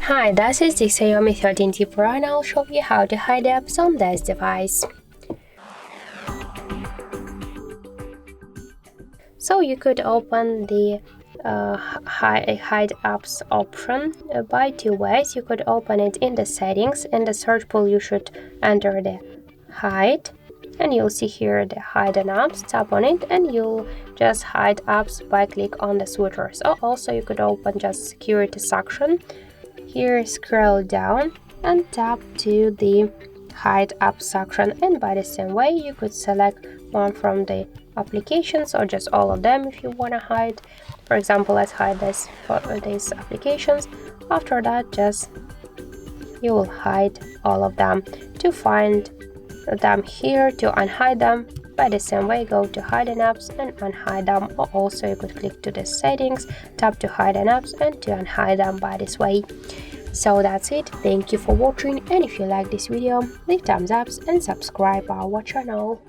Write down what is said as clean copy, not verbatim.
Hi, this is the Xiaomi 13T Pro and I'll show you how to hide apps on this device. So you could open the hide apps option by two ways. You could open it in the settings. In the search pool you should enter the hide and you'll see here the hidden apps. Tap on it and you'll just hide apps by click on the switchers. Also you could open just security section. Here scroll down and tap to the hide app section, and by the same way you could select one from the applications or just all of them if you want to hide. For example, let's hide this for these applications. After that, just you will hide all of them. To find them here, to unhide them, by the same way go to hidden apps and unhide them, or also you could click to the settings, tap to hidden apps and to unhide them by this way. So that's it. Thank you for watching, and if you like this video, leave thumbs up and subscribe our channel.